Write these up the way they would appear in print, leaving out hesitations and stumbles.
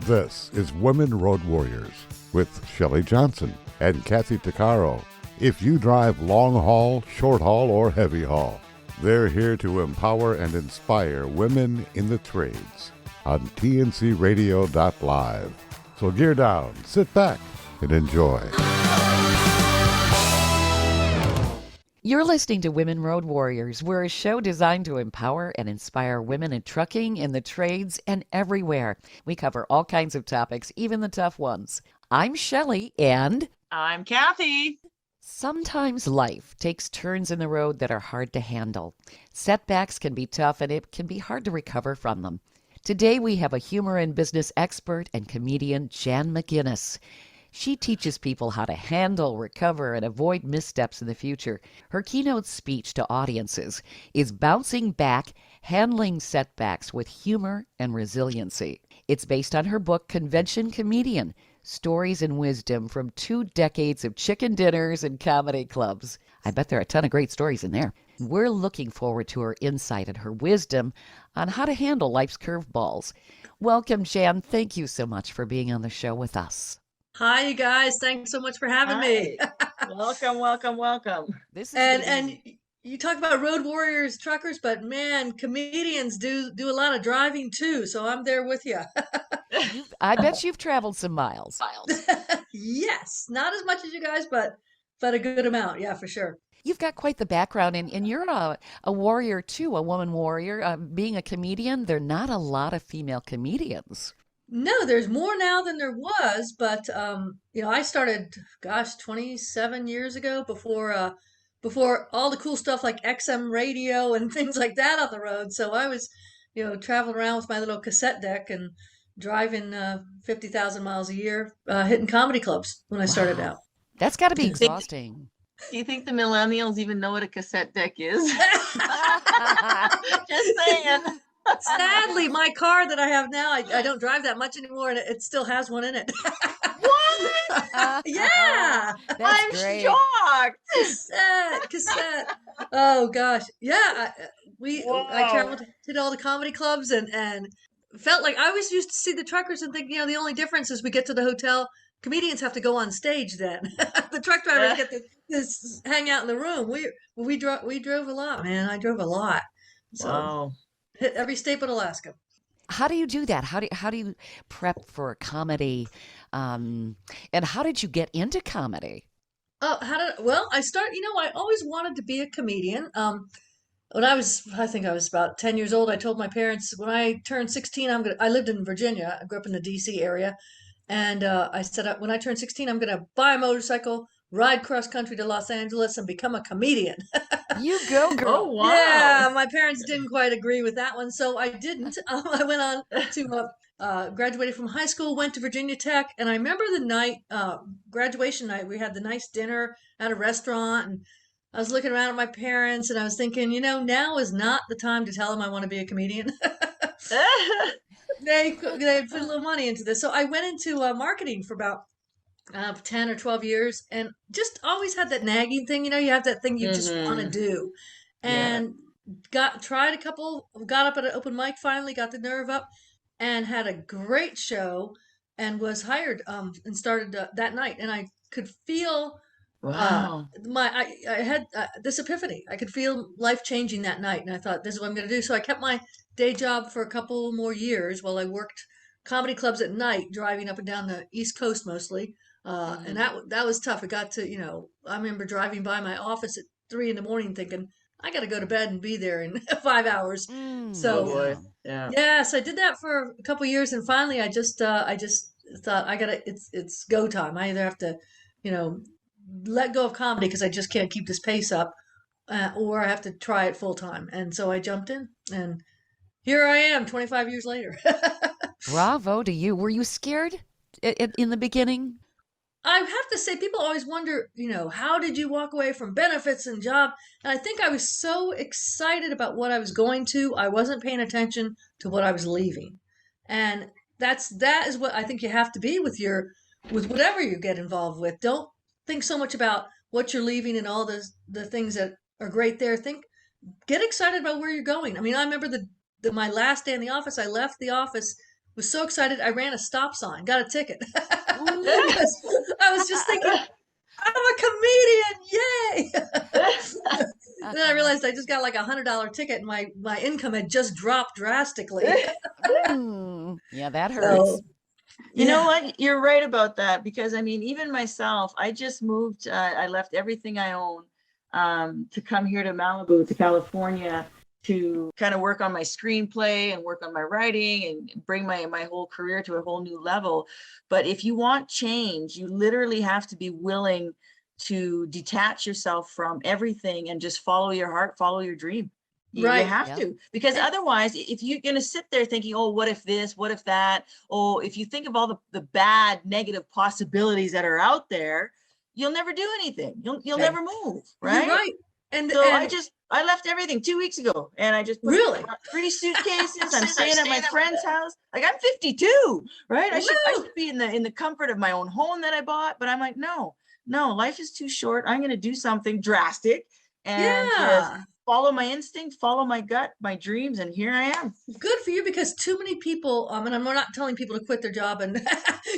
This is Women Road Warriors with Shelley Johnson and Kathy Tuccaro. If you drive long haul, short haul, or heavy haul, they're here to empower and inspire women in the trades on tncradio.live. So gear down, sit back, and enjoy. You're listening to Women Road Warriors. We're a show designed to empower and inspire women in trucking, in the trades, and everywhere. We cover all kinds of topics, even the tough ones. I'm Shelley, and I'm Kathy. Sometimes life takes turns in the road that are hard to handle. Setbacks can be tough, and it can be hard to recover from them. Today, we have a humor and business expert and comedian, Jan McInnis. She teaches people how to handle, recover, and avoid missteps in the future. Her keynote speech to audiences is Bouncing Back, Handling Setbacks with Humor and Resiliency. It's based on her book, Convention Comedian, Stories and Wisdom from 2 decades of chicken dinners and comedy clubs. I bet there are a ton of great stories in there. We're looking forward to her insight and her wisdom on how to handle life's curveballs. Welcome, Jan. Thank you so much for being on the show with us. Hi, you guys. Thanks so much for having me. Welcome. This is and you talk about road warriors, truckers, but man, comedians do a lot of driving too. So I'm there with you. I bet you've traveled some miles. Yes, not as much as you guys, but a good amount. Yeah, for sure. You've got quite the background, and you're a warrior too, a woman warrior. Being a comedian, there are not a lot of female comedians. No, there's more now than there was, but I started, 27 years ago before all the cool stuff like XM radio and things like that on the road. So I was, traveling around with my little cassette deck and driving 50,000 miles a year, hitting comedy clubs when I started out. That's got to be exhausting. Do you think the millennials even know what a cassette deck is? Just saying. Sadly, my car that I have now, I don't drive that much anymore, and it still has one in it. What? Yeah. I'm great. shocked. Cassette. Oh gosh. Yeah. Whoa. I traveled to all the comedy clubs and felt like I always used to see the truckers and think, the only difference is we get to the hotel. Comedians have to go on stage then. The truck drivers get to hang out in the room. We drove a lot, man. I drove a lot. So. Wow. Hit every state but Alaska. How do you do that? How do you prep for comedy? And how did you get into comedy? I started, I always wanted to be a comedian. When I think I was about 10 years old, I told my parents when I turned 16, I lived in Virginia. I grew up in the DC area. And I said, when I turn 16, I'm going to buy a motorcycle, ride cross country to Los Angeles, and become a comedian. You go, girl. Oh, wow. Yeah, my parents didn't quite agree with that one, so I didn't. I went on to graduated from high school, went to Virginia Tech, and I remember the night, graduation night, we had the nice dinner at a restaurant, and I was looking around at my parents, and I was thinking, now is not the time to tell them I want to be a comedian. They put a little money into this. So I went into marketing for about 10 or 12 years and just always had that nagging thing. You have that thing you just want to do. And tried a couple, got up at an open mic finally, got the nerve up and had a great show and was hired and started that night. And I could feel Wow. I had this epiphany. I could feel life changing that night, and I thought, this is what I'm going to do. So I kept my day job for a couple more years while I worked comedy clubs at night, driving up and down the East Coast mostly. And that was tough. It got to, I remember driving by my office at 3 a.m. thinking, I got to go to bed and be there in 5 hours. So, Oh boy. Yeah. yes, I did that for a couple years, and finally, I just thought it's go time. I either have to, let go of comedy because I just can't keep this pace up, or I have to try it full time. And so I jumped in, and here I am 25 years later. Bravo to you. Were you scared in the beginning? I have to say, people always wonder, how did you walk away from benefits and job? And I think I was so excited about what I was going to, I wasn't paying attention to what I was leaving. And that is what I think you have to be with whatever you get involved with. Don't think so much about what you're leaving and all the things that are great there. Get excited about where you're going. I mean, I remember my last day in the office, I left the office was so excited. I ran a stop sign, got a ticket. Ooh. I was just thinking, I'm a comedian, yay! Then I realized I just got like $100 ticket, and my income had just dropped drastically. Yeah, that hurts. So You know yeah, what? You're right about that, because I mean, even myself, I just moved, I left everything I own to come here to Malibu, to California, to kind of work on my screenplay and work on my writing and bring my whole career to a whole new level. But if you want change, you literally have to be willing to detach yourself from everything and just follow your heart, follow your dream. You right. have Yeah. to, because And otherwise, if you're going to sit there thinking, oh, what if this, what if that? Oh, if you think of all the bad, negative possibilities that are out there, you'll never do anything. You'll never move, you're right? right. And So and I left everything 2 weeks ago, and I just really, got 3 suitcases. I'm staying at my friend's house. Like, I'm 52, right? I woo, should be in the comfort of my own home that I bought, but I'm like, no, life is too short. I'm going to do something drastic and just yeah. follow my instinct, follow my gut, my dreams, and here I am. Good for you, because too many people, and I'm not telling people to quit their job and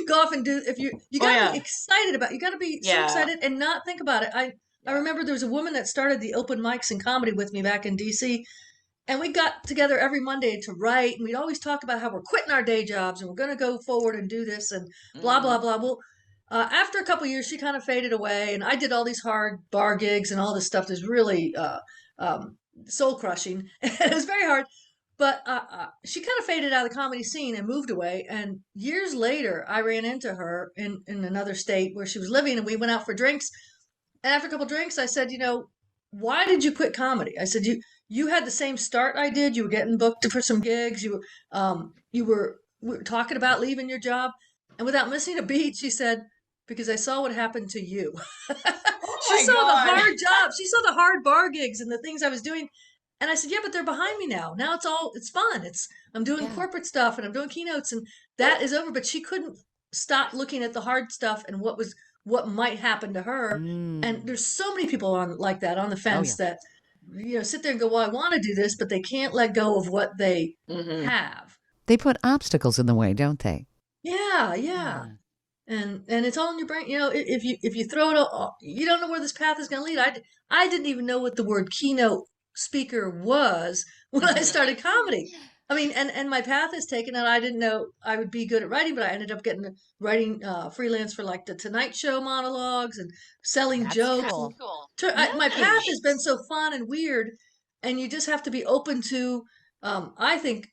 go off and do, if you Oh got to be yeah, excited about, you got to be so yeah, excited and not think about it. I yeah. remember there was a woman that started the open mics and comedy with me back in DC, and we got together every Monday to write, and we'd always talk about how we're quitting our day jobs and we're going to go forward and do this and blah blah Mm. blah. Well, after a couple of years, she kind of faded away, and I did all these hard bar gigs and all this stuff that's really soul crushing. It was very hard. But she kind of faded out of the comedy scene and moved away. And years later, I ran into her in another state where she was living, and we went out for drinks. And after a couple drinks, I said, why did you quit comedy? I said, you had the same start I did. You were getting booked for some gigs. We were talking about leaving your job, and without missing a beat, she said, because I saw what happened to you. Oh She my saw the God. hard jobs. She saw the hard bar gigs and the things I was doing. And I said, yeah, but they're behind me now. Now it's fun. I'm doing Yeah. corporate stuff and I'm doing keynotes, and that is over. But she couldn't stop looking at the hard stuff and what might happen to her. And there's so many people on like that on the Oh, fence yeah. that sit there and go, well, I want to do this, but they can't let go of what they Mm-hmm. have. They put obstacles in the way, don't they? Yeah, yeah. And it's all in your brain. If you throw it all, you don't know where this path is going to lead. I didn't even know what the word keynote speaker was when I started comedy. I mean, and my path is taken, and I didn't know I would be good at writing, but I ended up getting writing freelance for like the Tonight Show monologues and selling That's jokes. cool. My path Nice. has been so fun and weird, and you just have to be open to, I think,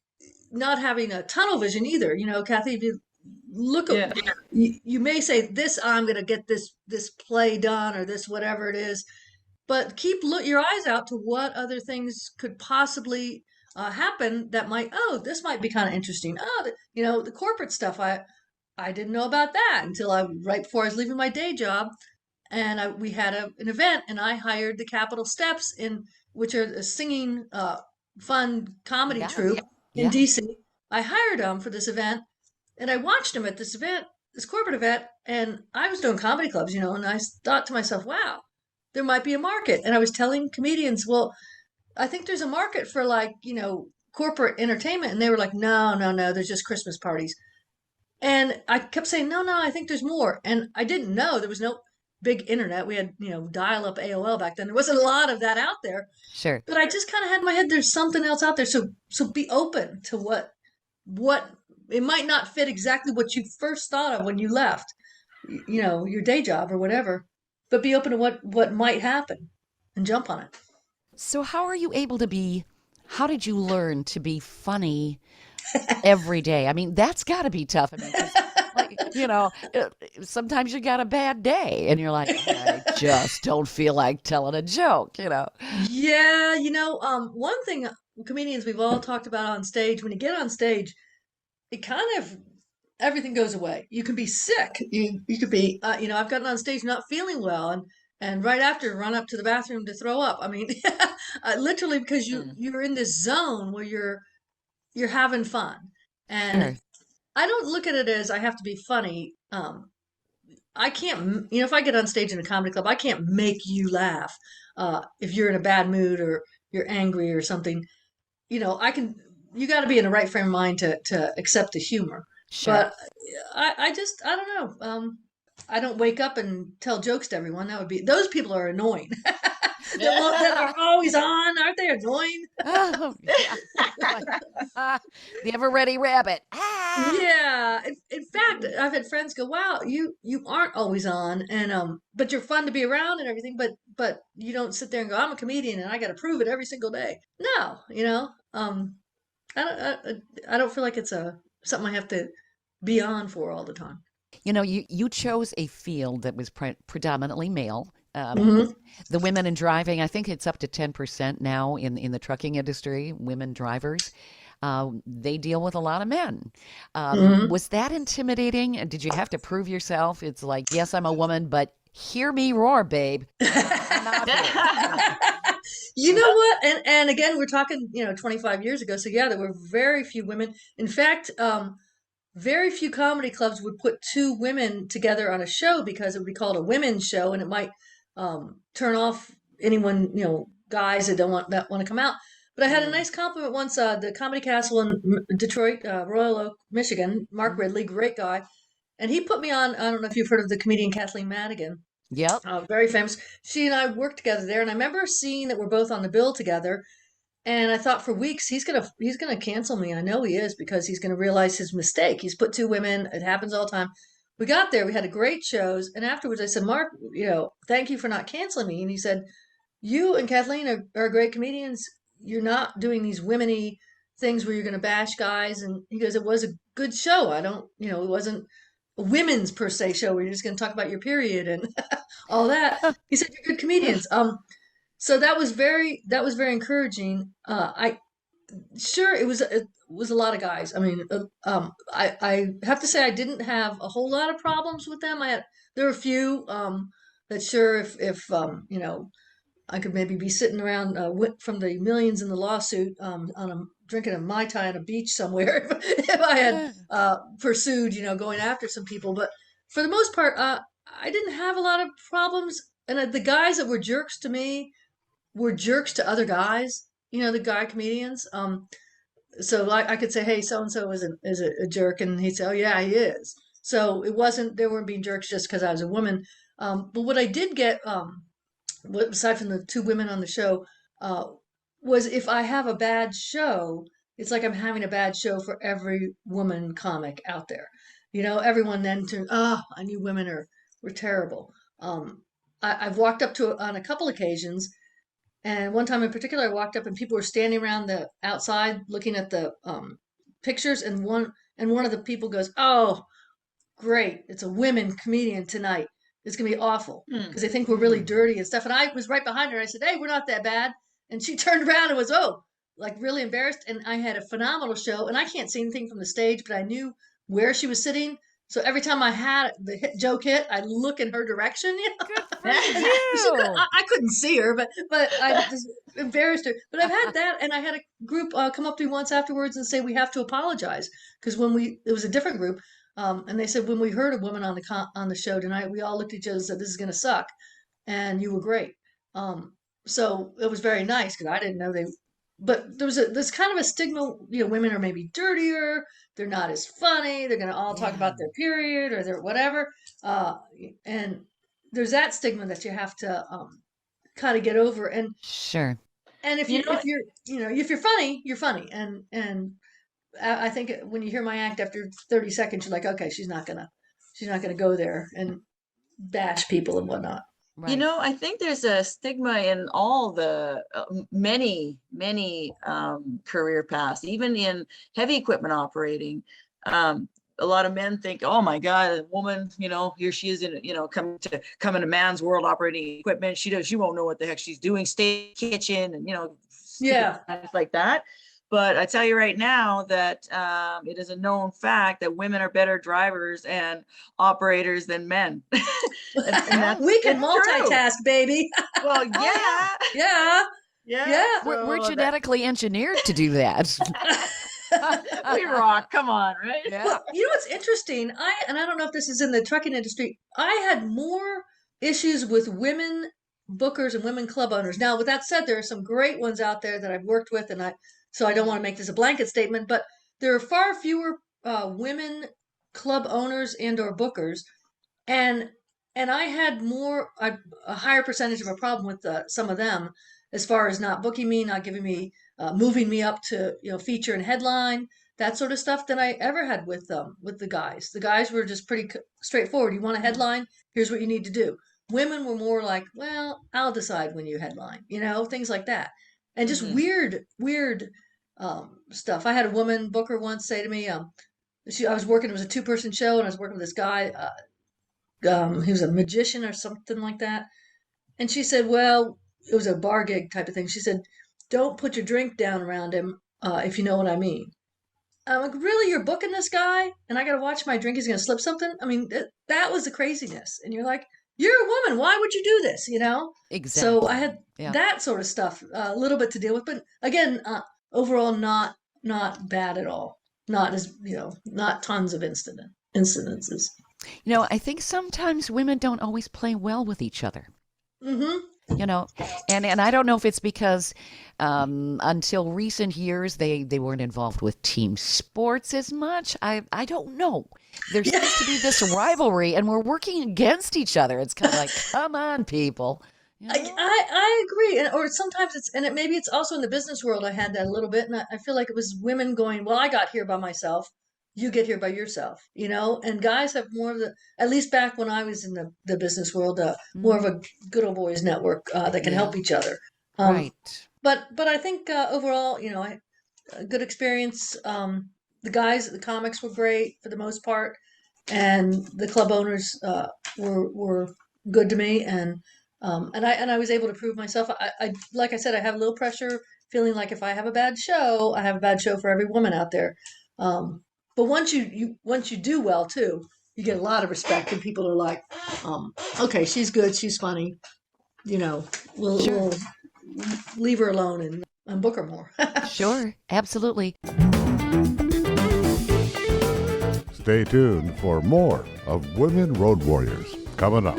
not having a tunnel vision either. Kathy, if you look at, Yeah. you may say this, I'm going to get this play done or this whatever it is, but look your eyes out to what other things could possibly happen that might, this might be kind of interesting. The corporate stuff, I didn't know about that until right before I was leaving my day job, and we had an event, and I hired the Capitol Steps, which are a singing fun comedy Yeah. troupe in Yeah. DC. I hired them for this event, and I watched them at this event, this corporate event, and I was doing comedy clubs, and I thought to myself, wow, there might be a market. And I was telling comedians, well, I think there's a market for like, corporate entertainment. And they were like, no, no, no, there's just Christmas parties. And I kept saying, no, no, I think there's more. And I didn't know there was no big internet. We had, dial up AOL back then. There wasn't a lot of that out there. Sure. But I just kind of had in my head, there's something else out there. So be open to what it might not fit exactly what you first thought of when you left, your day job or whatever, but be open to what might happen and jump on it. So how did you learn to be funny every day? I mean, that's got to be tough. I mean, 'cause, sometimes you got a bad day and you're like, I just don't feel like telling a joke. Yeah, one thing comedians we've all talked about on stage, when you get on stage, it kind of everything goes away. You can be sick. You could be I've gotten on stage not feeling well, and right after run up to the bathroom to throw up. I mean, literally, because you're in this zone where you're having fun. And Sure. I don't look at it as I have to be funny. I can't, if I get on stage in a comedy club, I can't make you laugh. If you're in a bad mood or you're angry or something, I can you got to be in the right frame of mind to accept the humor. Sure. But I don't know. I don't wake up and tell jokes to everyone. That would be, those people are annoying. That are always on, aren't they annoying? Oh, yeah. Like, the ever ready rabbit. Ah! Yeah. In fact, I've had friends go, "Wow, you aren't always on, and but you're fun to be around and everything, but you don't sit there and go, I'm a comedian and I got to prove it every single day." No, I I don't feel like it's something I have to be on for all the time. You chose a field that was predominantly male. Hmm. The women in driving, I think it's up to 10% now in the trucking industry, women drivers. They deal with a lot of men. Hmm. Was that intimidating? And did you have to prove yourself? It's like, yes, I'm a woman, but hear me roar, babe. I'm out here. You know what? And again, we're talking, 25 years ago. So yeah, there were very few women. In fact, very few comedy clubs would put two women together on a show because it would be called a women's show, and it might turn off anyone, guys that want to come out. But I had a Mm. nice compliment once. The Comedy Castle in Detroit, Royal Oak, Michigan. Mark Mhm. Ridley, great guy, and he put me on. I don't know if you've heard of the comedian Kathleen Madigan. Yep. Very famous. She and I worked together there, and I remember seeing that we're both on the bill together. And I thought for weeks he's gonna cancel me. I know he is because he's gonna realize his mistake. He's put two women. It happens all the time. We got there. We had a great shows, and afterwards I said, "Mark, thank you for not canceling me." And he said, "You and Kathleen are great comedians. You're not doing these womeny things where you're gonna bash guys." And he goes, "It was a good show. I don't, it wasn't a women's per se show where you're just gonna talk about your period and all that." He said, "You're good comedians." So that was very encouraging. I sure it was a lot of guys. I mean, I have to say I didn't have a whole lot of problems with them. There were a few that sure if I could maybe be sitting around from the millions in the lawsuit on drinking a mai tai on a beach somewhere if I had pursued going after some people. But for the most part, I didn't have a lot of problems. And the guys that were jerks to me were jerks to other guys, the guy comedians. So I could say, "Hey, so and so is a jerk," and he'd say, "Oh yeah, he is." So they weren't being jerks just because I was a woman. But what I did get, aside from the two women on the show, uh, was if I have a bad show, it's like I'm having a bad show for every woman comic out there. Everyone then turns, "Oh, I knew women were terrible." I've walked up to on a couple occasions, and one time in particular, I walked up and people were standing around the outside looking at the pictures, and one of the people goes, "Oh, great! It's a women comedian tonight. It's gonna be awful Mm. because they think we're really dirty and stuff." And I was right behind her. I said, "Hey, we're not that bad." And she turned around and was, "Oh," like really embarrassed. And I had a phenomenal show, and I can't see anything from the stage, but I knew where she was sitting. So every time I had the joke hit, I look in her direction. Good for I, you. I couldn't see her, but I just embarrassed her. But I've had that, and I had a group come up to me once afterwards and say we have to apologize because it was a different group, and they said when we heard a woman on the show tonight, we all looked at each other and said this is going to suck, and you were great. So it was very nice because I didn't know they. But there's kind of a stigma, women are maybe dirtier, they're not as funny, they're going to all talk Yeah. about their period or their whatever, uh, and there's that stigma that you have to kind of get over. Sure. And if You you know, if you're if you're funny, you're funny. And I think when you hear my act after 30 seconds, you're like, okay, she's not gonna go there and bash people and whatnot. Right. I think there's a stigma in all the many, many career paths, even in heavy equipment operating. A lot of men think, "Oh my God, a woman, here she is in, come in a man's world operating equipment. She won't know what the heck she's doing. Stay in the kitchen," and stupid Yeah. stuff like that. But I tell you right now that it is a known fact that women are better drivers and operators than men. and that's We can it's true. multitask, baby. Well, Oh, yeah, Yeah. yeah. Yeah. we're So genetically engineered to do that. we rock. Come on, right? Yeah. Well, what's interesting? I don't know if this is in the trucking industry. I had more issues with women bookers and women club owners. Now, with that said, there are some great ones out there that I've worked with, and So I don't want to make this a blanket statement, but there are far fewer women club owners and or bookers, and I had a higher percentage of a problem with some of them, as far as not booking me, not giving me, moving me up to feature and headline, that sort of stuff, than I ever had with the guys. The guys were just pretty straightforward. You want a headline? Here's what you need to do. Women were more like, well, I'll decide when you headline, things like that, and just weird stuff. I had a woman booker once say to me, I was working. It was a 2-person show, and I was working with this guy. He was a magician or something like that. And she said, well, it was a bar gig type of thing. She said, don't put your drink down around him, if you know what I mean. I'm like, really? You're booking this guy? And I got to watch my drink. He's going to slip something? I mean, that was the craziness. And you're like, you're a woman. Why would you do this? Exactly. So I had that sort of stuff, a little bit to deal with. But again, overall, not bad at all. Not as, not tons of incidences. I think sometimes women don't always play well with each other. Mm-hmm. And I don't know if it's because until recent years they weren't involved with team sports as much. I don't know. There seems to be this rivalry, and we're working against each other. It's kind of like, come on, people. I agree, or sometimes maybe it's also in the business world. I had that a little bit, and I feel like it was women going, well, I got here by myself. You get here by yourself, and guys have more of at least back when I was in the business world, more of a good old boys network that can help each other. Right. But I think overall, a good experience. The comics were great for the most part, and the club owners were good to me, and I was able to prove myself. I like I said, I have a little pressure, feeling like if I have a bad show, I have a bad show for every woman out there. But once you do well too, you get a lot of respect, and people are like, okay, she's good, she's funny, we'll leave her alone and book her more. Sure, absolutely. Stay tuned for more of Women Road Warriors coming up.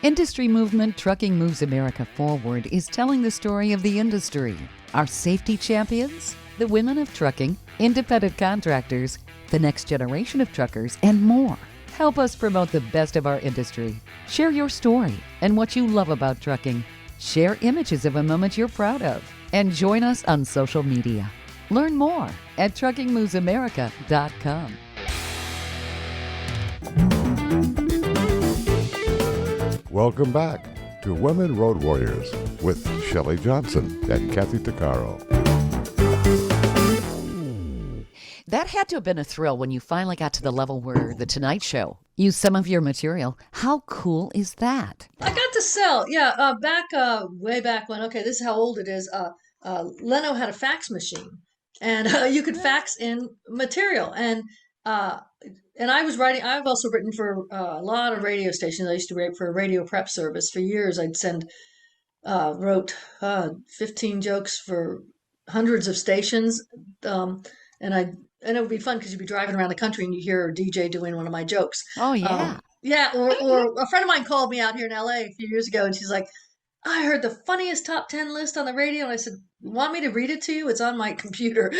Industry movement Trucking Moves America Forward is telling the story of the industry. Our safety champions, the women of trucking, independent contractors, the next generation of truckers, and more. Help us promote the best of our industry. Share your story and what you love about trucking. Share images of a moment you're proud of. And join us on social media. Learn more at truckingmovesamerica.com. Welcome back to Women Road Warriors with Shelley Johnson and Kathy Tuccaro. That had to have been a thrill when you finally got to the level where The Tonight Show used some of your material. How cool is that? I got to sell, way back when. Okay, this is how old it is. Leno had a fax machine, and you could fax in material, and I was writing. I've also written for a lot of radio stations. I used to write for a radio prep service for years. I'd wrote 15 jokes for hundreds of stations, and it would be fun because you'd be driving around the country and you hear a DJ doing one of my jokes. Oh yeah, or a friend of mine called me out here in LA a few years ago, and she's like, I heard the funniest top 10 list on the radio. And I said, you want me to read it to you? It's on my computer.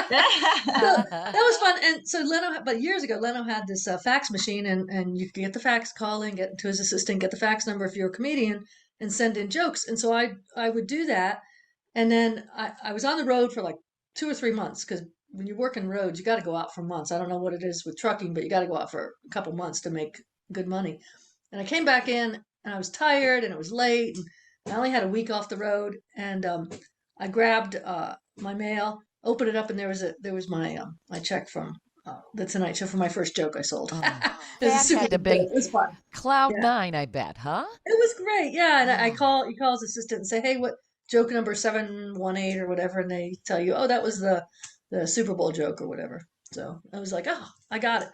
That was fun. And so but years ago, Leno had this fax machine, and you could get the fax, call in, get to his assistant, get the fax number if you're a comedian, and send in jokes. And so I would do that. And then I was on the road for like 2 or 3 months, because when you work in roads, you got to go out for months. I don't know what it is with trucking, but you got to go out for a couple months to make good money. And I came back in, and I was tired, and it was late, and I only had a week off the road, and I grabbed my mail, opened it up, and there was my check from The Tonight Show for my first joke I sold. Oh, It was that super had to good. be It was fun. Cloud Yeah. 9, I bet, huh? It was great. Yeah, and Oh. you call his assistant and say, hey, what joke number 718 or whatever, and they tell you, oh, that was the Super Bowl joke or whatever. So I was like, oh, I got it,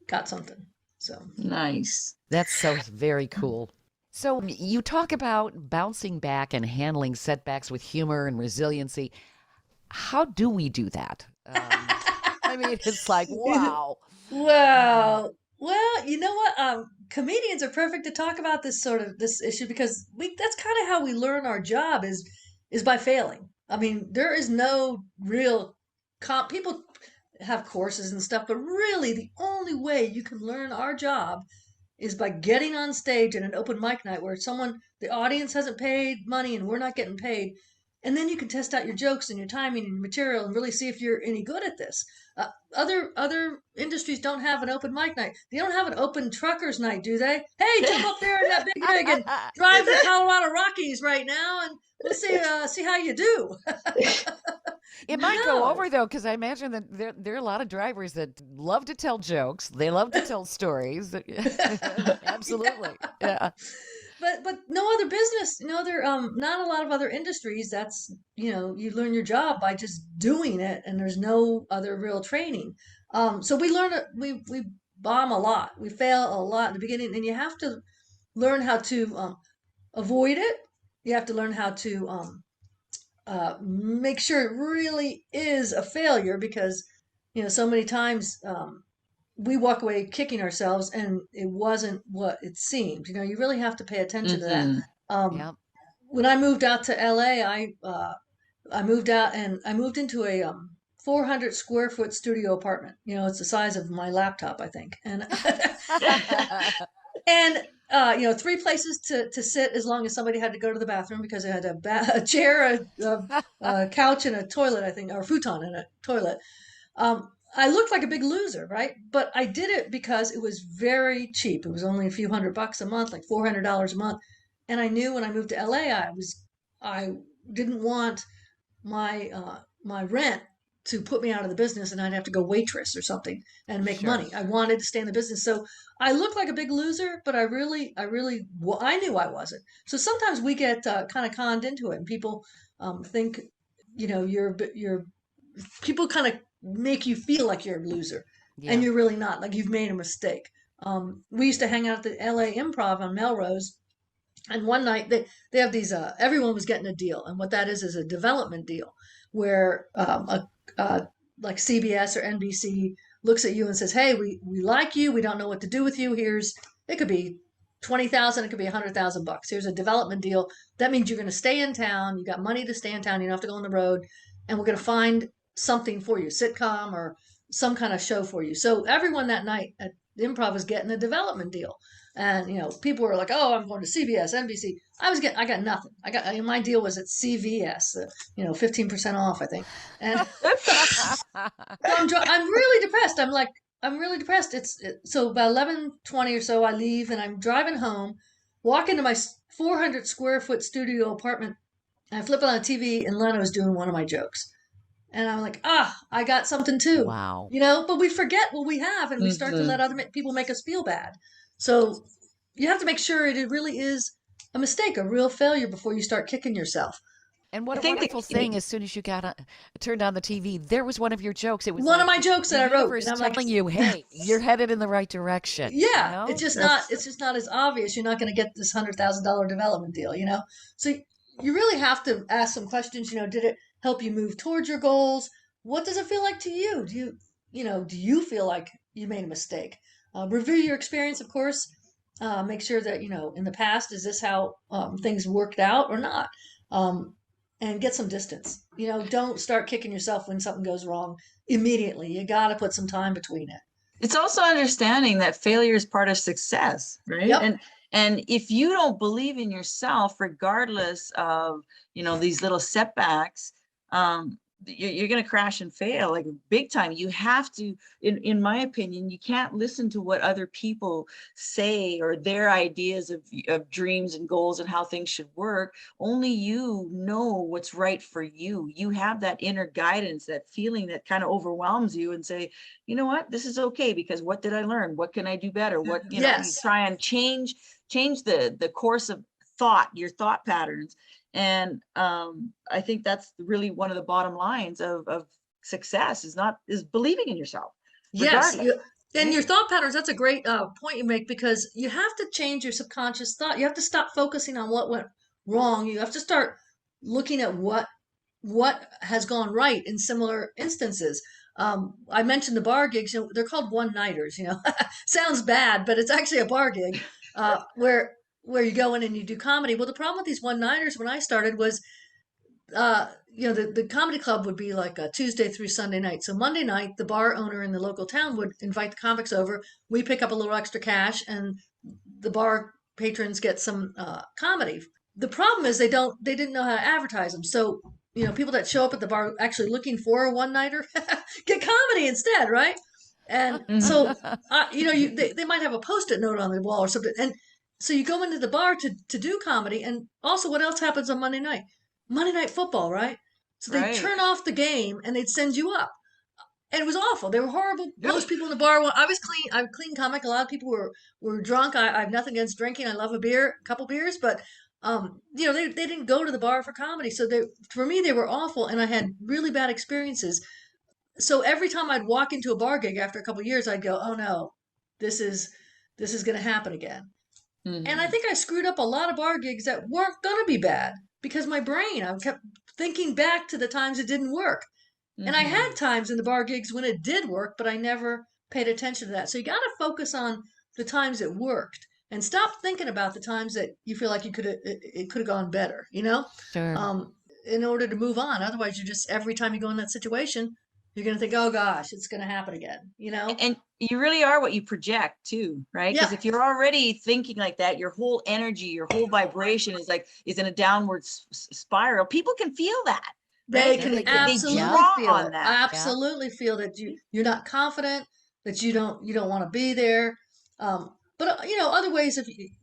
got something. So Nice. That's so very cool. So you talk about bouncing back and handling setbacks with humor and resiliency. How do we do that? I mean, it's like, wow. Well, you know what? comedians are perfect to talk about this issue because that's kind of how we learn our job is by failing. I mean, there is no real people have courses and stuff, but really the only way you can learn our job is by getting on stage at an open mic night where the audience hasn't paid money and we're not getting paid. And then you can test out your jokes and your timing and your material and really see if you're any good at this. Other industries don't have an open mic night. They don't have an open truckers night, do they? Hey, jump up there in that big rig and drive the Colorado Rockies right now, and we'll see how you do. It might go over though, because I imagine that there are a lot of drivers that love to tell jokes. They love to tell stories. Absolutely, yeah. But no other business, not a lot of other industries. That's you learn your job by just doing it, and there's no other real training. So we learn we bomb a lot, we fail a lot in the beginning, and you have to learn how to avoid it. You have to learn how to make sure it really is a failure because so many times we walk away kicking ourselves and it wasn't what it seemed. You really have to pay attention to that. Yeah. When I moved out to LA, I moved out and I moved into a 400 square foot studio apartment. It's the size of my laptop, I think. And and 3 places to sit as long as somebody had to go to the bathroom because it had a chair, a couch, and a toilet, I think, or a futon and a toilet. I looked like a big loser, right? But I did it because it was very cheap. It was only a few $100 a month, like $400 a month. And I knew when I moved to LA, I didn't want my rent to put me out of the business and I'd have to go waitress or something and make money. I wanted to stay in the business. So I looked like a big loser, but I knew I wasn't. So sometimes we get kind of conned into it and people think, people kind of make you feel like you're a loser and you're really not, like you've made a mistake. We used to hang out at the LA Improv on Melrose, and one night they have these everyone was getting a deal, and what that is a development deal where like CBS or NBC looks at you and says, hey, we like you, we don't know what to do with you, it could be 20,000, it could be 100,000 bucks. Here's a development deal. That means you're going to stay in town, you got money to stay in town, you don't have to go on the road, and we're going to find something for you, sitcom or some kind of show for you. So everyone that night at the Improv was getting a development deal. And people were like, "Oh, I'm going to CBS, NBC." I got nothing. My deal was at CVS, 15% off, I think. And I'm really depressed. I'm really depressed. So about 11:20 or so, I leave and I'm driving home, walk into my 400 square foot studio apartment. And I flip on the TV and Leno's doing one of my jokes. And I'm like, I got something too. Wow. But we forget what we have and we start to let other people make us feel bad. So you have to make sure it really is a mistake, a real failure before you start kicking yourself. And what a wonderful thing, as soon as you turned on the TV, there was one of your jokes. It was one of my jokes that I wrote. And I'm telling you, hey, you're headed in the right direction. Yeah, it's just not as obvious. You're not going to get this $100,000 development deal, So you really have to ask some questions. Did it help you move towards your goals? What does it feel like to you? Do you feel like you made a mistake? Review your experience, of course. Make sure that, in the past, is this how things worked out or not? And get some distance. Don't start kicking yourself when something goes wrong immediately. You got to put some time between it. It's also understanding that failure is part of success, right? Yep. And if you don't believe in yourself, regardless of, these little setbacks, you're going to crash and fail like big time. You have to, in my opinion, you can't listen to what other people say or their ideas of dreams and goals and how things should work. Only you know what's right for you. You have that inner guidance, that feeling that kind of overwhelms you and say, you know what, this is okay because what did I learn? What can I do better? What, you try and change the course of thought, your thought patterns. And I think that's really one of the bottom lines of success is believing in yourself. Yes. And your thought patterns, that's a great point you make, because you have to change your subconscious thought. You have to stop focusing on what went wrong. You have to start looking at what has gone right in similar instances. I mentioned the bar gigs, they're called one-nighters, sounds bad, but it's actually a bar gig, where you go in and you do comedy. Well, the problem with these one-nighters when I started was, the comedy club would be like a Tuesday through Sunday night. So Monday night, the bar owner in the local town would invite the comics over. We pick up a little extra cash, and the bar patrons get some comedy. The problem is they didn't know how to advertise them. So people that show up at the bar actually looking for a one nighter get comedy instead, right? And so they might have a post-it note on the wall or something, and so you go into the bar to do comedy. And also, what else happens on Monday night? Monday Night Football, right? So they turn off the game and they'd send you up. And it was awful. They were horrible. Most people in the bar, I was clean. I'm a clean comic. A lot of people were drunk. I have nothing against drinking. I love a couple beers, but they didn't go to the bar for comedy. So for me, they were awful, and I had really bad experiences. So every time I'd walk into a bar gig after a couple of years, I'd go, "Oh no, this is going to happen again." And I think I screwed up a lot of bar gigs that weren't going to be bad because I kept thinking back to the times it didn't work. And I had times in the bar gigs when it did work, but I never paid attention to that. So you got to focus on the times it worked and stop thinking about the times that you feel like it could have gone better, Sure. In order to move on. Otherwise, every time you go in that situation, you're going to think, oh gosh, it's going to happen again, And you really are what you project too, right? Because if you're already thinking like that, your whole energy, your whole vibration is in a downward spiral. People can feel that. They can absolutely feel on it. that. Absolutely feel that you're not confident, that you don't want to be there. But other ways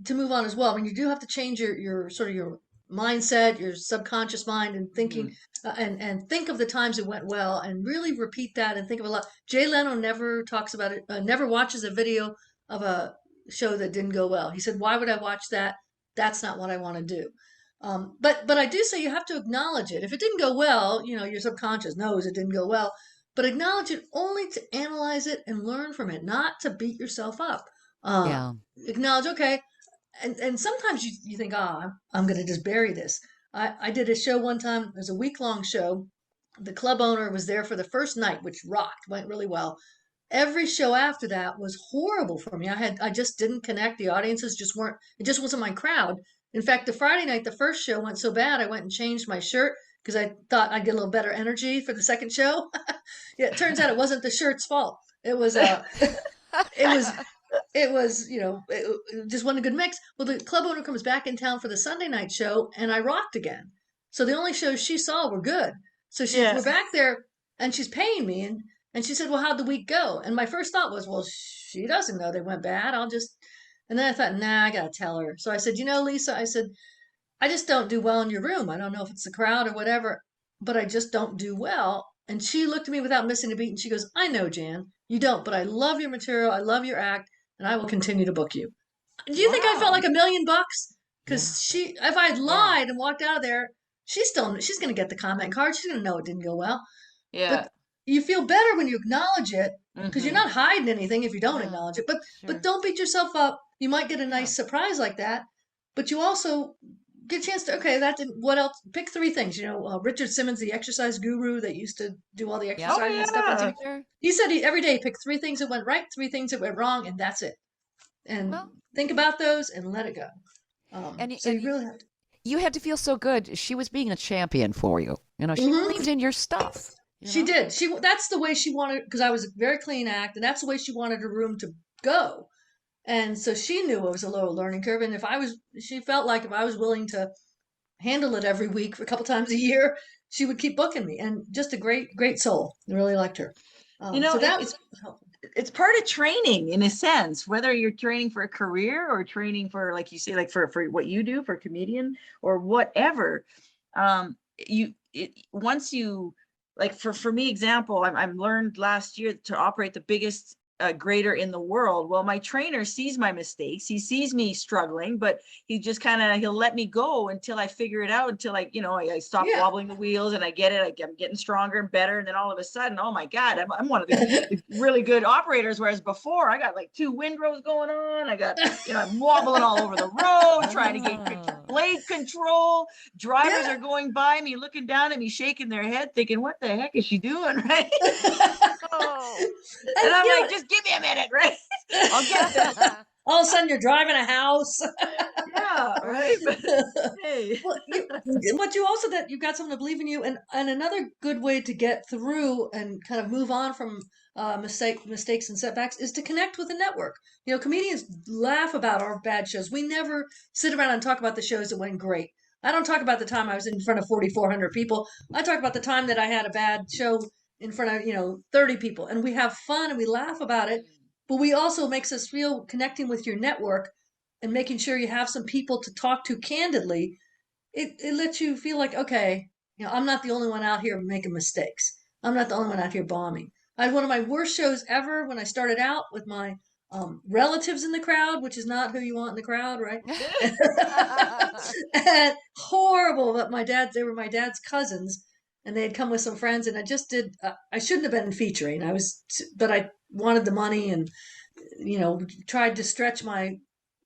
to move on as well. I mean, you do have to change your sort of your mindset, your subconscious mind, and thinking, and think of the times it went well, and really repeat that and think of a lot. Jay Leno never talks about it, never watches a video of a show that didn't go well. He said, "Why would I watch that? That's not what I want to do." But I do say you have to acknowledge it. If it didn't go well, your subconscious knows it didn't go well, but acknowledge it only to analyze it and learn from it, not to beat yourself up. Yeah. Acknowledge, okay. And sometimes you think, I'm going to just bury this. I did a show one time. It was a week-long show. The club owner was there for the first night, which rocked, went really well. Every show after that was horrible for me. I just didn't connect. The audiences it just wasn't my crowd. In fact, the Friday night, the first show went so bad, I went and changed my shirt because I thought I'd get a little better energy for the second show. Yeah, it turns out it wasn't the shirt's fault. It was it just wasn't a good mix. Well, the club owner comes back in town for the Sunday night show, and I rocked again. So the only shows she saw were good. So we're back there, and she's paying me, and she said, "Well, how'd the week go?" And my first thought was, "Well, she doesn't know they went bad. And then I thought, nah, I gotta tell her. So I said, Lisa, I said, I just don't do well in your room. I don't know if it's the crowd or whatever, but I just don't do well. And she looked at me without missing a beat, and she goes, "I know, Jan, you don't, but I love your material. I love your act, and I will continue to book you." Do you think I felt like $1,000,000? Because if I had lied and walked out of there, she's going to get the comment card. She's going to know it didn't go well. Yeah. But you feel better when you acknowledge it, because you're not hiding anything if you don't acknowledge it. But don't beat yourself up. You might get a nice surprise like that, but you also get a chance to, okay, that didn't, what else? Pick 3 things. Richard Simmons, the exercise guru that used to do all the exercise and stuff on TV. He said every day pick 3 things that went right, 3 things that went wrong, and that's it. And think about those and let it go. So you really have to. You had to feel so good. She was being a champion for you. She believed in your stuff. She did. That's the way she wanted, because I was a very clean act, and that's the way she wanted her room to go. And so she knew it was a low learning curve. And she felt like if I was willing to handle it every week for a couple times a year, she would keep booking me. And just a great, great soul. I really liked her. So that was helpful. It's part of training in a sense, whether you're training for a career or training for, like you say, like for what you do, for a comedian or whatever. Once you, like for me, example, I'm learned last year to operate the biggest grader in the world. Well, my trainer sees my mistakes. He sees me struggling, but he just he'll let me go until I figure it out, until I stop wobbling the wheels and I get it. I'm getting stronger and better. And then all of a sudden, oh my God, I'm one of the really good operators. Whereas before I got like 2 windrows going on. I got, I'm wobbling all over the road, trying to get blade control. Drivers are going by me, looking down at me, shaking their head, thinking, what the heck is she doing? Right? And I'm like, just give me a minute, right? I'll get this. All of a sudden you're driving a house. Yeah, right. Hey. Well, but you also that you've got someone to believe in you, and another good way to get through and kind of move on from mistakes and setbacks is to connect with a network. You know, comedians laugh about our bad shows. We never sit around and talk about the shows that went great. I don't talk about the time I was in front of 4,400 people. I talk about the time that I had a bad show in front of 30 people, and we have fun and we laugh about it. But we also makes us feel connecting with your network and making sure you have some people to talk to candidly. It lets you feel like, okay, I'm not the only one out here making mistakes. I'm not the only one out here bombing. I had one of my worst shows ever when I started out with my relatives in the crowd, which is not who you want in the crowd, right? And horrible. But they were my dad's cousins, and they had come with some friends, and I just did. I shouldn't have been featuring. But I wanted the money, and tried to stretch my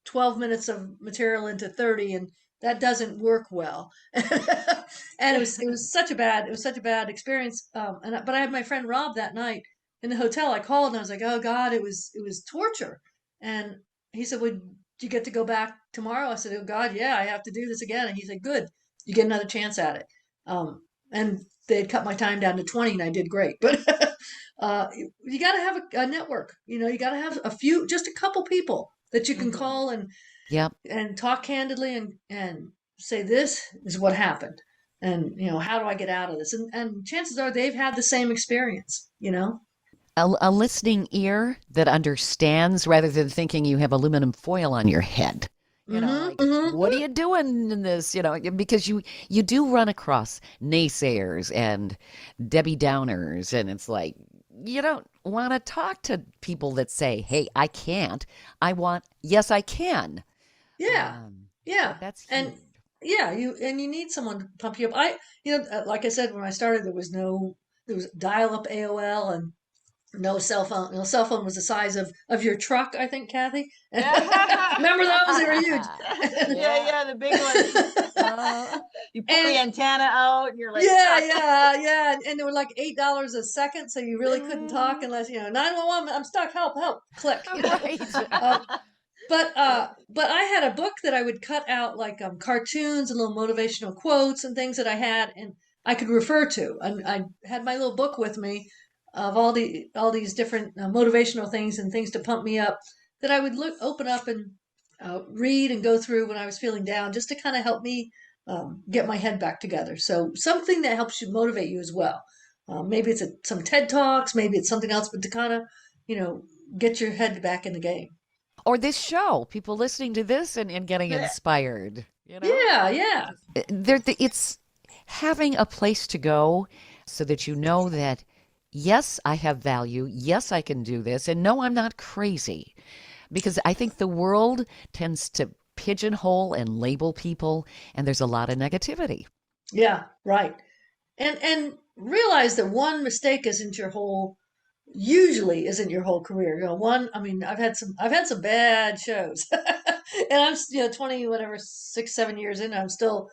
12 minutes of material into 30, and that doesn't work well. And it was such a bad experience. But I had my friend Rob that night in the hotel. I called and I was like, oh God, it was torture. And he said, would you get to go back tomorrow? I said, oh God, yeah, I have to do this again. And he said, good, you get another chance at it. And they had cut my time down to 20 and I did great. But you got to have a network. You got to have just a couple people that you can call and talk candidly and say, this is what happened. And, how do I get out of this? And chances are they've had the same experience. A listening ear that understands rather than thinking you have aluminum foil on your head. What are you doing in this? Because you do run across naysayers and Debbie Downers, and it's like, you don't want to talk to people that say, hey, I can't. I want, yes, I can. Yeah. Yeah. That's huge. And yeah, you need someone to pump you up. Like I said, when I started, there was dial up AOL and no cell phone. Cell phone was the size of your truck, I think, Kathy. Remember those? They were huge. Yeah, the big ones. You pull the antenna out, and you're like, yeah. And they were like $8 a second, so you really couldn't talk unless 911. I'm stuck. Help! Click. Right. But I had a book that I would cut out like cartoons and little motivational quotes and things that I had and I could refer to. And I had my little book with me of all these different motivational things and things to pump me up that I would open up and read and go through when I was feeling down, just to kind of help me get my head back together. So something that helps you motivate you as well. Maybe it's some TED Talks, maybe it's something else, but to kind of get your head back in the game. Or this show, people listening to this and getting inspired. Yeah. It's having a place to go so that you know that, yes, I have value. Yes, I can do this. And no, I'm not crazy. Because I think the world tends to pigeonhole and label people, and there's a lot of negativity. Yeah, right. And realize that one mistake usually isn't your whole career. I've had some bad shows. And I'm 20 whatever 6-7 years in, I'm still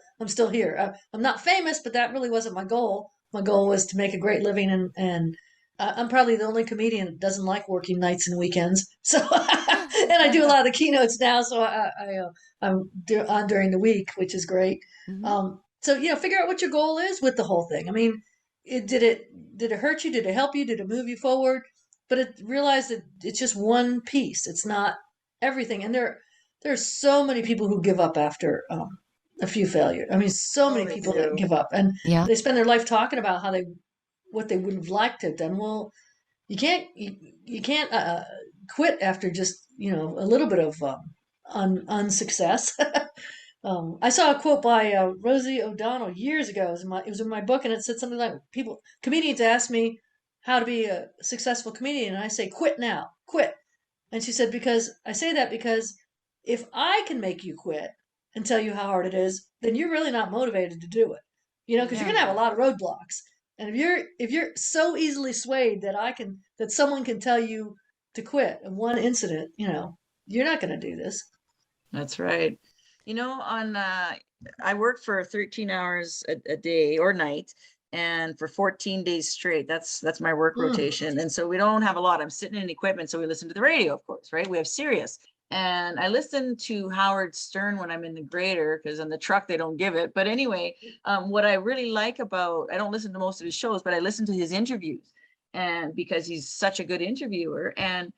here. I'm not famous, but that really wasn't my goal. My goal was to make a great living, and I'm probably the only comedian that doesn't like working nights and weekends. So and I do a lot of the keynotes now, so I'm on during the week, which is great. Mm-hmm. So figure out what your goal is with the whole thing. I mean, did it hurt you? Did it help you? Did it move you forward? But realize that it's just one piece. It's not everything. And there's so many people who give up after a few failures. I mean, so many people that give up, and they spend their life talking about what they would have liked to have done. Well, you can't quit after just a little bit of unsuccess. I saw a quote by Rosie O'Donnell years ago. It was in my book, and it said something like, comedians ask me how to be a successful comedian, and I say, quit now, quit. And she said, because if I can make you quit and tell you how hard it is, then you're really not motivated to do it. Because you're going to have a lot of roadblocks. And if you're so easily swayed that someone can tell you to quit in one incident, you're not going to do this. That's right. I work for 13 hours a day or night, and for 14 days straight. That's my work rotation. And so we don't have a lot. I'm sitting in equipment, so we listen to the radio, of course, right? We have Sirius. And I listen to Howard Stern when I'm in the grader, because in the truck they don't give it. But anyway, what I really like about, I don't listen to most of his shows, but I listen to his interviews, and because he's such a good interviewer. And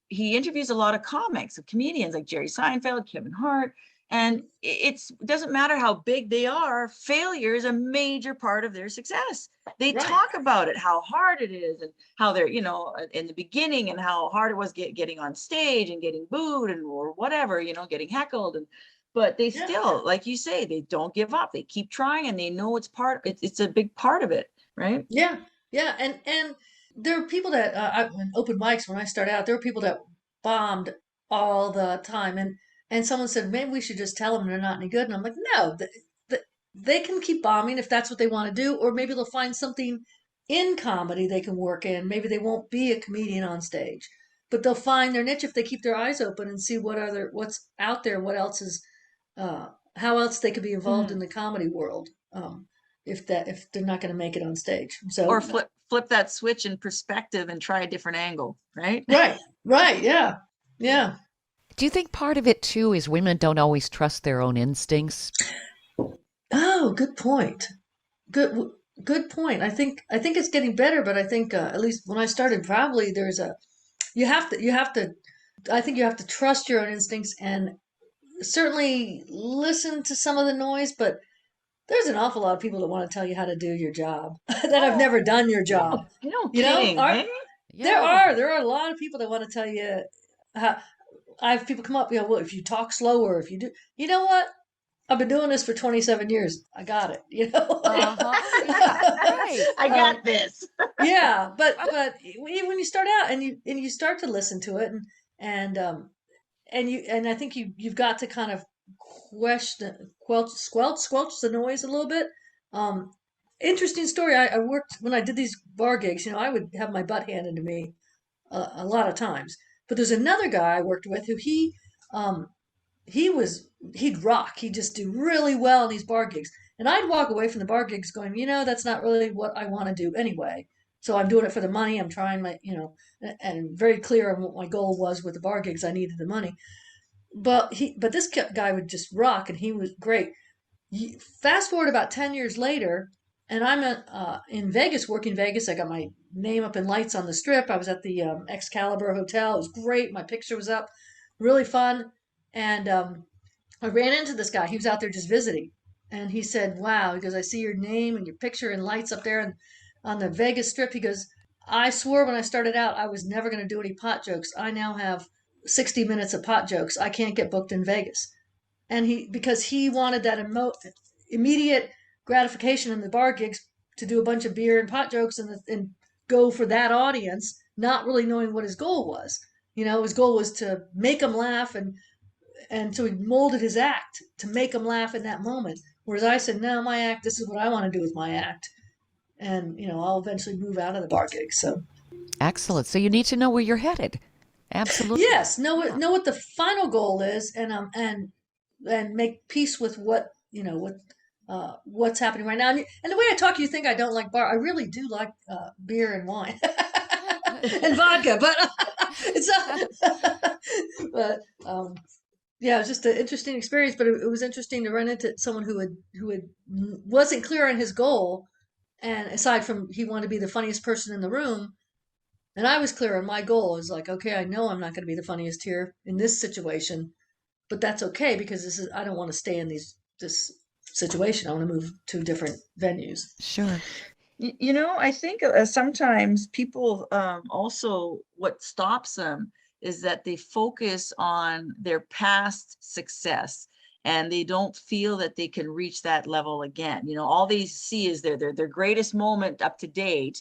he interviews a lot of comics, of comedians like Jerry Seinfeld, Kevin Hart. And it doesn't matter how big they are, failure is a major part of their success. They talk about it, how hard it is, and how they're, you know, in the beginning, and how hard it was getting on stage and getting booed and or whatever, you know, getting heckled. But they still, like you say, they don't give up. They keep trying, and they know it's a big part of it, right? Yeah, yeah, and there are people that in open mics when I started out, there were people that bombed all the time, and someone said maybe we should just tell them they're not any good, and I'm like, no, they can keep bombing if that's what they want to do, or maybe they'll find something in comedy they can work in. Maybe they won't be a comedian on stage, but they'll find their niche if they keep their eyes open and see what's out there, what else is, how else they could be involved in the comedy world. If they're not going to make it on stage. So or flip that switch in perspective and try a different angle, right? Right, yeah. Yeah. Do you think part of it too is women don't always trust their own instincts? Oh, good point. Good point. I think it's getting better, but I think at least when I started, probably you have to I think you have to trust your own instincts and certainly listen to some of the noise, but there's an awful lot of people that want to tell you how to do your job that have never done your job. No You kidding, know, eh? there are a lot of people that want to tell you how. I have people come up, you know, well, if you talk slower, if you do, you know what? I've been doing this for 27 years. I got it, you know. Yeah, right. I got this. Yeah, but when you start out and you start to listen to it and and I think you've got to kind of squelch the noise a little bit. Um, Interesting story. I worked when I did these bar gigs. You know, I would have my butt handed to me a lot of times. But there's another guy I worked with who um, he'd rock. He'd just do really well in these bar gigs, and I'd walk away from the bar gigs going, you know, that's not really what I want to do anyway. So I'm doing it for the money. I'm trying my, you know, and very clear on what my goal was with the bar gigs. I needed the money. But this guy would just rock, and he was great. Fast forward about 10 years later, and I'm in Vegas, working Vegas. I got my name up in lights on the Strip. I was at the Excalibur Hotel. It was great. My picture was up, really fun. And I ran into this guy. He was out there just visiting, and he said, "Wow," he goes, "I see your name and your picture in lights up there and on the Vegas Strip." He goes, "I swore when I started out I was never going to do any pot jokes. I now have 60 minutes of pot jokes. I can't get booked in Vegas." And because he wanted that immediate gratification in the bar gigs to do a bunch of beer and pot jokes and go for that audience, not really knowing what his goal was. You know, his goal was to make them laugh, and so he molded his act to make them laugh in that moment. Whereas I said, no, my act, this is what I want to do with my act. And, you know, I'll eventually move out of the bar gigs. So Excellent. So you need to know where you're headed. Absolutely. yes, know what the final goal is, and make peace with what, you know, what's happening right now. And the way I talk, you think I don't like bar. I really do like beer and wine and vodka, but it's not. But yeah, it was just an interesting experience. But it was interesting to run into someone who wasn't clear on his goal, and aside from he wanted to be the funniest person in the room. And I was clear on my goal. It was like, okay, I know I'm not going to be the funniest here in this situation, but that's okay because I don't want to stay in this situation. I want to move to different venues. Sure. You know, I think sometimes people also, what stops them is that they focus on their past success and they don't feel that they can reach that level again. You know, all they see is their greatest moment up to date.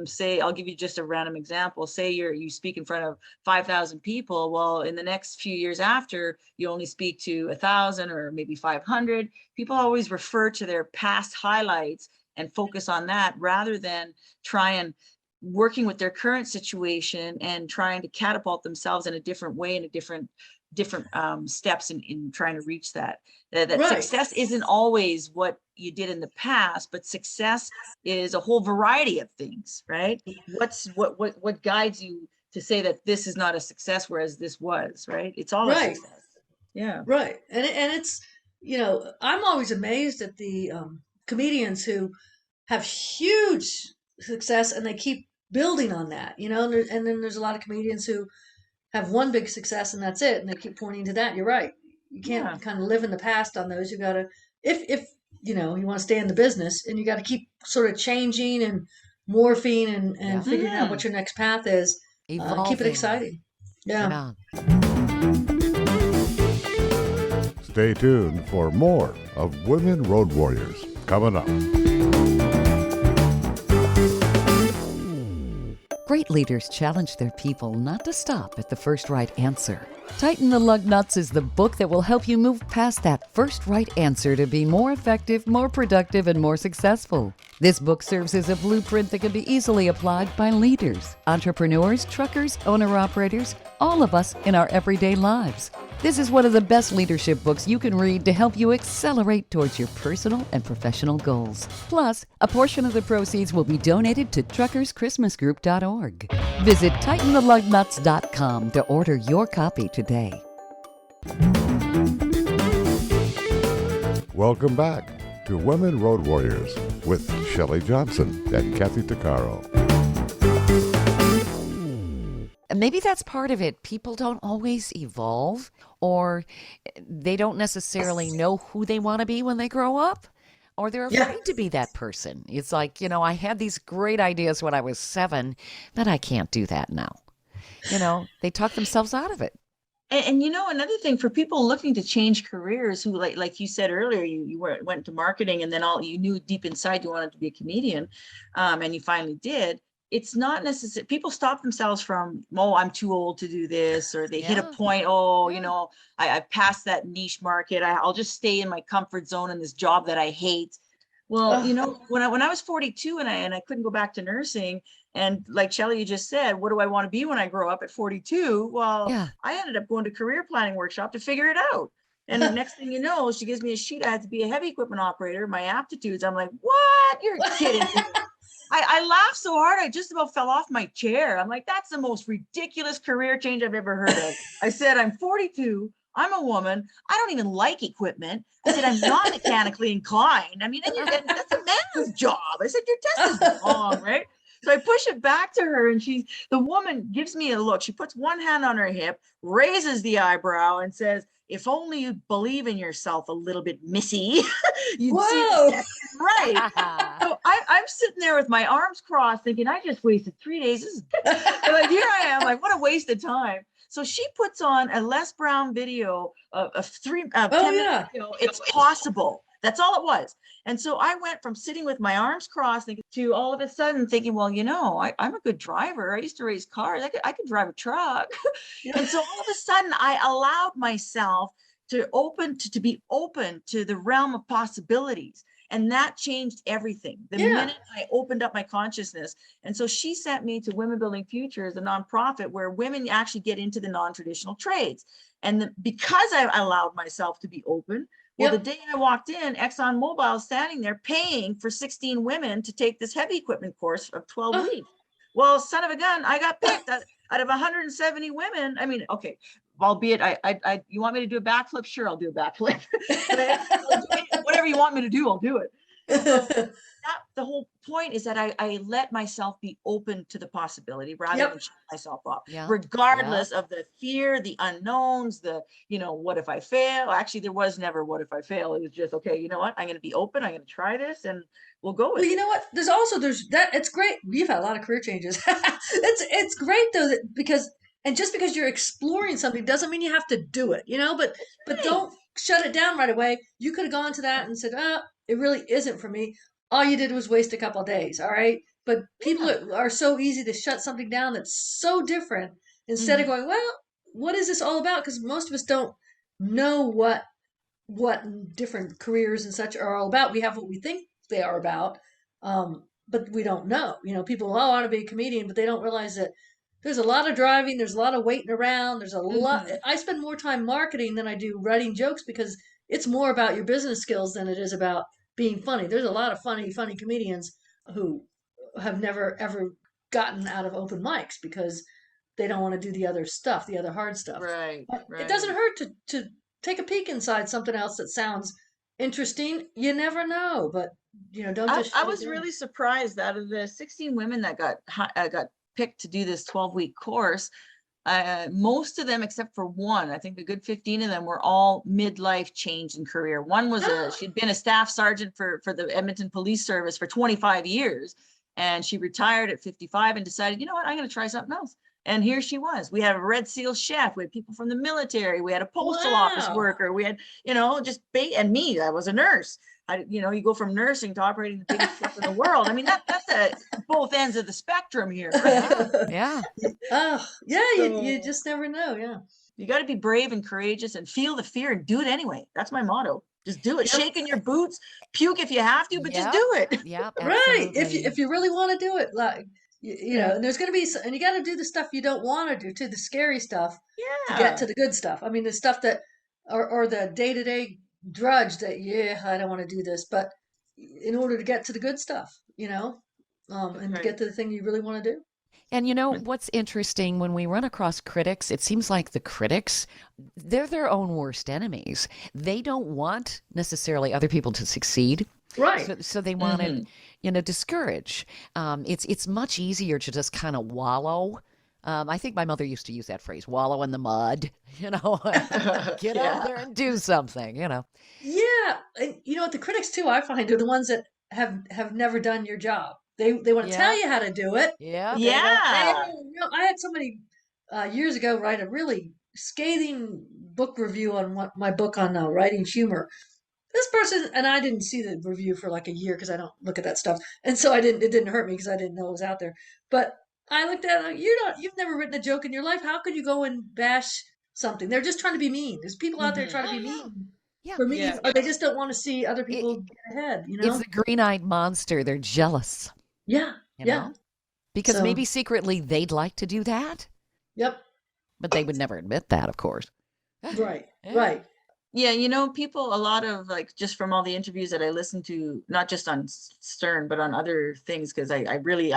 Say, I'll give you just a random example. Say you speak in front of 5,000 people. Well, in the next few years after, you only speak to 1,000 or maybe 500. People always refer to their past highlights and focus on that rather than try and working with their current situation and trying to catapult themselves in a different way, in a different different steps in trying to reach that. That Right. success isn't always what you did in the past, but success is a whole variety of things, right? What guides you to say that this is not a success, whereas this was, right? It's all a Right. success. Yeah. Right. And it's, I'm always amazed at the comedians who have huge success and they keep building on that, and then there's a lot of comedians who have one big success and that's it, and they keep pointing to that. You're right. You Yeah. can't kind of live in the past on those. You got to, if you want to stay in the business, and you got to keep sort of changing and morphing and figuring out what your next path is. Keep it Evolving. exciting. Yeah. Stay tuned for more of Women Road Warriors coming up. Great leaders challenge their people not to stop at the first right answer. Tighten the Lug Nuts is the book that will help you move past that first right answer to be more effective, more productive, and more successful. This book serves as a blueprint that can be easily applied by leaders, entrepreneurs, truckers, owner-operators, all of us in our everyday lives. This is one of the best leadership books you can read to help you accelerate towards your personal and professional goals. Plus, a portion of the proceeds will be donated to truckerschristmasgroup.org. Visit TightenTheLugNuts.com to order your copy today. Welcome back to Women Road Warriors with Shelley Johnson and Kathy Tuccaro. And maybe that's part of it. People don't always evolve, or they don't necessarily know who they want to be when they grow up, or they're afraid to be that person. It's like, I had these great ideas when I was 7, but I can't do that now. They talk themselves out of it. And another thing for people looking to change careers who like you said earlier, you went to marketing and then you knew deep inside you wanted to be a comedian, and you finally did. It's not necessary. People stop themselves from, I'm too old to do this, or they hit a point. I've passed that niche market. I'll just stay in my comfort zone in this job that I hate. Well, when I was 42 and I couldn't go back to nursing, and like Shelley, you just said, what do I want to be when I grow up at 42? Well, I ended up going to career planning workshop to figure it out. And the next thing you know, she gives me a sheet. I had to be a heavy equipment operator. My aptitudes, I'm like, what? You're kidding me. I laughed so hard, I just about fell off my chair. I'm like, that's the most ridiculous career change I've ever heard of. I said, I'm 42. I'm a woman. I don't even like equipment. I said, I'm not mechanically inclined. I mean, that's a man's job. I said, your test is wrong, right? So I push it back to her, and the woman gives me a look. She puts one hand on her hip, raises the eyebrow, and says, if only you believe in yourself a little bit, missy, you'd see the test is right. So I'm sitting there with my arms crossed thinking, I just wasted 3 days. Like, here I am, like, what a waste of time. So she puts on a Les Brown video of 10 minute video. It's possible. That's all it was. And so I went from sitting with my arms crossed to all of a sudden thinking, well, I'm a good driver. I used to race cars. I could drive a truck. And so all of a sudden I allowed myself to be open to the realm of possibilities. And that changed everything. The minute I opened up my consciousness. And so she sent me to Women Building Futures, a nonprofit where women actually get into the non-traditional trades. And because I allowed myself to be open, well, the day I walked in, ExxonMobil is standing there paying for 16 women to take this heavy equipment course of 12 weeks. Well, son of a gun, I got picked out of 170 women. I mean, okay, albeit you want me to do a backflip? Sure, I'll do a backflip. Whatever you want me to do, I'll do it. So the whole point is that I let myself be open to the possibility rather than shut myself up, regardless of the fear, the unknowns, what if I fail? Actually, there was never what if I fail. It was just, okay, you know what? I'm going to be open. I'm going to try this and we'll go with it. You know what? There's that. It's great. You've had a lot of career changes. It's great though, because just because you're exploring something doesn't mean you have to do it, but don't shut it down right away. You could have gone to that and said, it really isn't for me. All you did was waste a couple of days. All right. But people are so easy to shut something down that's so different instead of going, well, what is this all about? Because most of us don't know what different careers and such are all about. We have what we think they are about. But we don't know, people, I want to be a comedian, but they don't realize that there's a lot of driving, there's a lot of waiting around, there's a lot. Mhm. I spend more time marketing than I do writing jokes because it's more about your business skills than it is about being funny. There's a lot of funny comedians who have never ever gotten out of open mics because they don't want to do the other stuff, the other hard stuff. Right, But it doesn't right. hurt to take a peek inside something else that sounds interesting. You never know, but don't I, just I shut it was down. really surprised out of the 16 women that got picked to do this 12-week course. Most of them, except for one, I think a good 15 of them were all midlife change in career. One was she'd been a staff sergeant for the Edmonton Police Service for 25 years. And she retired at 55 and decided, you know what, I'm going to try something else. And here she was. We had a Red Seal chef. We had people from the military. We had a postal office Wow. worker. We had, and me, I was a nurse. You go from nursing to operating the biggest ship in the world. I mean, that's both ends of the spectrum here, right? Yeah. Oh, yeah, you So just never know. Yeah. you got to be brave and courageous and feel the fear and do it anyway. That's my motto. Just do it. Yep. Shake in your boots, puke if you have to, but just Yep. do it. Yep. Right. Absolutely. If you really want to do it, like Yeah. and there's going to be and you got to do the stuff you don't want to do too, the scary stuff to get Yeah. to the good stuff. I mean, the stuff that or the day-to-day drudge that I don't want to do this, but in order to get to the good stuff, That's and to right. get to the thing you really want to do. And what's interesting when we run across critics, it seems like the critics, they're their own worst enemies. They don't want necessarily other people to succeed. Right. So they want Mhm. to, discourage. It's much easier to just kind of wallow. I think my mother used to use that phrase, wallow in the mud, get out Yeah. there and do something, Yeah, and what the critics too, I find, are the ones that have never done your job. They want to tell Yeah. you how to do it. Yeah. They don't. Yeah. I had somebody years ago write a really scathing book review on my book on writing humor. This person and I didn't see the review for like a year because I don't look at that stuff, and so I didn't. It didn't hurt me because I didn't know it was out there. But I looked at it. Like, you've never written a joke in your life. How could you go and bash something? They're just trying to be mean. There's people out there Mhm. trying to Oh, be yeah. mean Yeah. for me, Yeah. or they just don't want to see other people It, get ahead. it's the green-eyed monster. They're jealous, Yeah, you yeah. know, because So, maybe secretly they'd like to do that, yep, but they would never admit that, of course. right, Yeah. right. Yeah, people, a lot of like just from all the interviews that I listened to, not just on Stern, but on other things, because I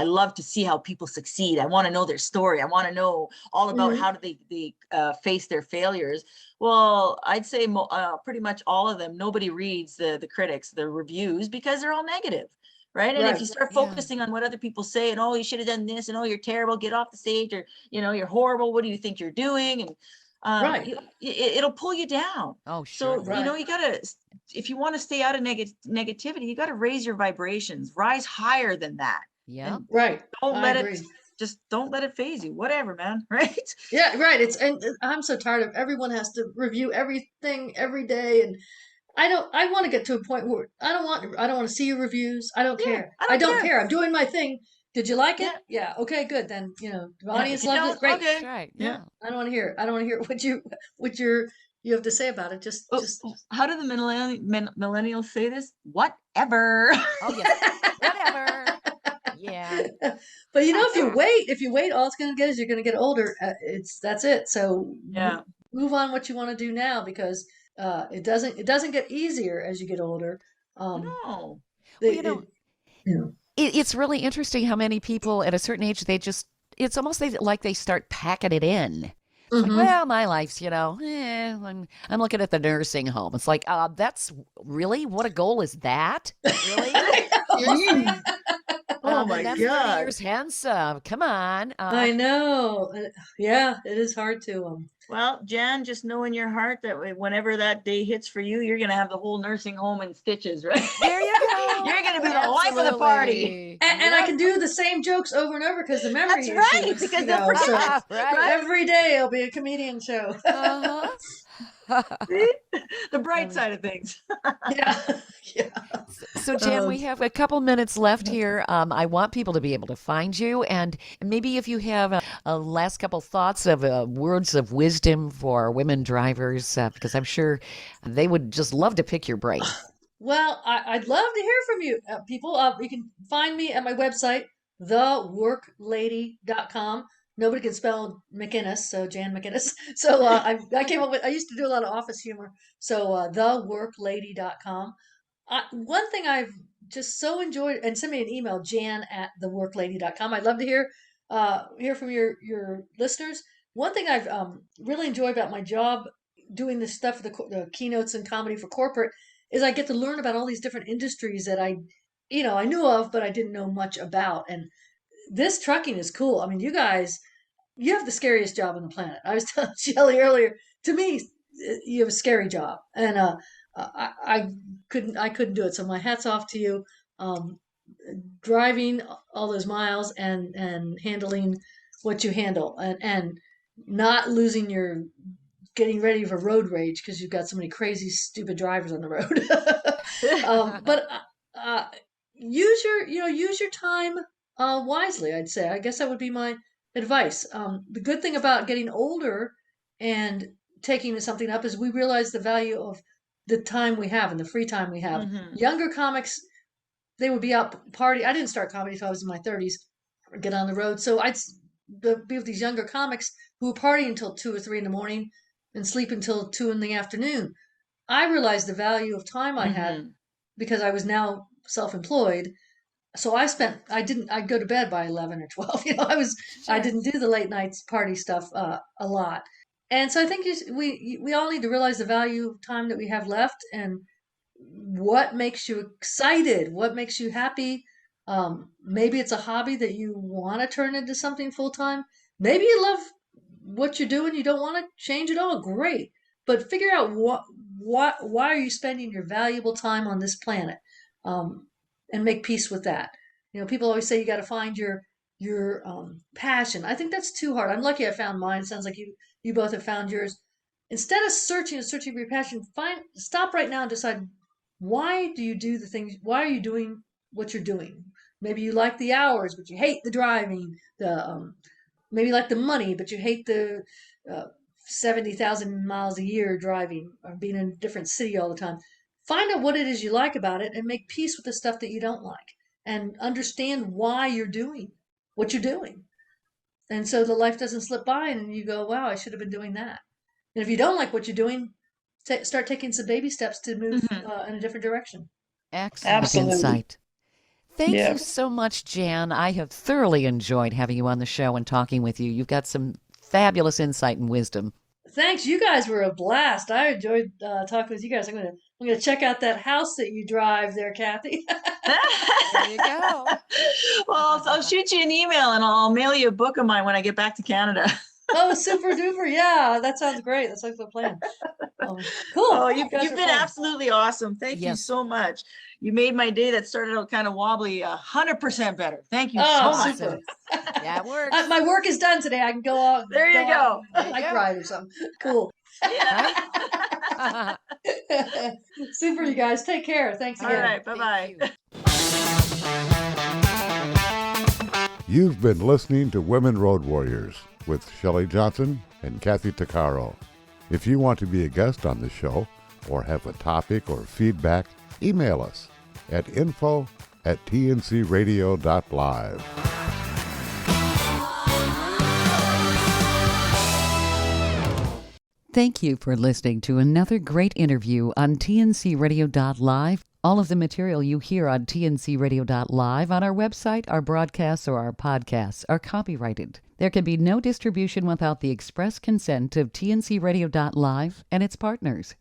love to see how people succeed. I want to know their story. I want to know all about Mhm. how do they face their failures. Well, I'd say pretty much all of them, nobody reads the critics, the reviews, because they're all negative. Right. And if you Right. start Yeah. focusing on what other people say and, oh, you should have done this and, oh, you're terrible, get off the stage, or, you're horrible. What do you think you're doing? And Right. it'll pull you down. Oh, So, surely. Right. you gotta, if you want to stay out of negativity, you got to raise your vibrations, rise higher than that. Yeah. And Right. don't I let it, agree. just don't let it phase you, whatever, man. Right. Yeah, right. And I'm so tired of everyone has to review everything every day, and I want to get to a point where I don't want to see your reviews. I don't Yeah. care. I I don't don't care. care. I'm doing my thing. Did you like it? Yeah. Yeah. Okay, good. Then, the Yeah. If audience you loved don't, it. Great. That's okay. right. Yeah. Yeah. I don't want to hear it. I don't want to hear what you have to say about it. Just Oh, just how do the millennials say this? Whatever. Oh, yeah. Whatever. Yeah. But if you wait, all it's going to get is you're going to get older. That's it. So Yeah. move on what you want to do now because it doesn't get easier as you get older. Um, No. Well, they, it, it's really interesting how many people at a certain age, it's almost like they start packing it in. It's like, Mhm. well, my life's, I'm looking at the nursing home. It's like, that's really what a goal is that? Really? Seriously? Oh my And that's 30 God. years hence. Come on. I know. Yeah, it is hard to. Well, Jan, just know in your heart that whenever that day hits for you, you're going to have the whole nursing home in stitches, right? There you go. You're going to be the life of the party. Absolutely. And I Yep. can do the same jokes over and over because the memory That's right, issues, because they'll forget. So Right. every day it'll be a comedian show. Uh-huh. See? The bright side of things. Yeah, yeah. So, Jan, we have a couple minutes left here. I want people to be able to find you, and maybe if you have a last couple thoughts of words of wisdom for women drivers, because I'm sure they would just love to pick your brain. Well, I'd love to hear from you, people. You can find me at my website, theworklady.com. nobody can spell McInnis, so Jan McInnis. So I came up with, I used to do a lot of office humor. So theworklady.com. One thing I've just so enjoyed, and send me an email, jan@theworklady.com. I'd love to hear from your listeners. One thing I've really enjoyed about my job doing this stuff, the keynotes and comedy for corporate, is I get to learn about all these different industries that I knew of, but I didn't know much about. And this trucking is cool. I mean, you guys, you have the scariest job on the planet. I was telling Shelly earlier, to me, you have a scary job. And I couldn't do it. So my hat's off to you. Um, Driving all those miles and handling what you handle and not losing your getting ready for road rage because you've got so many crazy stupid drivers on the road. But uh, use your time wisely. I'd say. I guess that would be my advice. The good thing about getting older and taking something up is we realize the value of the time we have and the free time we have. Younger comics, they would be out party. I didn't start comedy until I was in my 30s, or get on the road. So be with these younger comics who were partying until 2 or 3 in the morning and sleep until 2 in the afternoon. I realized the value of time I had because I was now self-employed. So I'd go to bed by 11 or 12. I didn't do the late nights party stuff a lot. And so I think we all need to realize the value of time that we have left and what makes you excited, what makes you happy. Maybe it's a hobby that you want to turn into something full time. Maybe you love what you're doing, you don't want to change it all. Great, but figure out why are you spending your valuable time on this planet, and make peace with that. People always say you got to find your passion. I think that's too hard. I'm lucky I found mine. Sounds like you both have found yours. Instead of searching for your passion, stop right now and decide, why do you do the things? Why are you doing what you're doing? Maybe you like the hours, but you hate the driving. Maybe you like the money, but you hate the 70,000 miles a year driving or being in a different city all the time. Find out what it is you like about it and make peace with the stuff that you don't like and understand why you're doing what you're doing. And so the life doesn't slip by and you go, wow, I should have been doing that. And if you don't like what you're doing, start taking some baby steps to move in a different direction. Excellent Absolutely. insight. Thank Yeah. you so much, Jan. I have thoroughly enjoyed having you on the show and talking with you. You've got some fabulous insight and wisdom. Thanks. You guys were a blast. I enjoyed talking with you guys. I'm gonna check out that house that you drive there, Kathy. There you go. Well, I'll shoot you an email and I'll mail you a book of mine when I get back to Canada. Oh, super duper. Yeah, that sounds great. That's like the plan. Cool. Oh, You you've guys been are fun. absolutely awesome. Thank you Yes. so much. You made my day that started out kind of wobbly 100% better. Thank you so Oh, much. super. Yeah, it works. My work is done today. I can go out. There you go. There you Bike go. ride or something. Cool. Yeah. Super, you guys. Take care. Thanks All again. right. Bye-bye. You've been listening to Women Road Warriors with Shelley Johnson and Kathy Tuccaro. If you want to be a guest on the show or have a topic or feedback, email us at info@tncradio.live. Thank you for listening to another great interview on tncradio.live. All of the material you hear on tncradio.live on our website, our broadcasts, or our podcasts are copyrighted. There can be no distribution without the express consent of tncradio.live and its partners.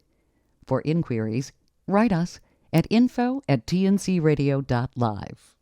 For inquiries, write us at info@tncradio.live.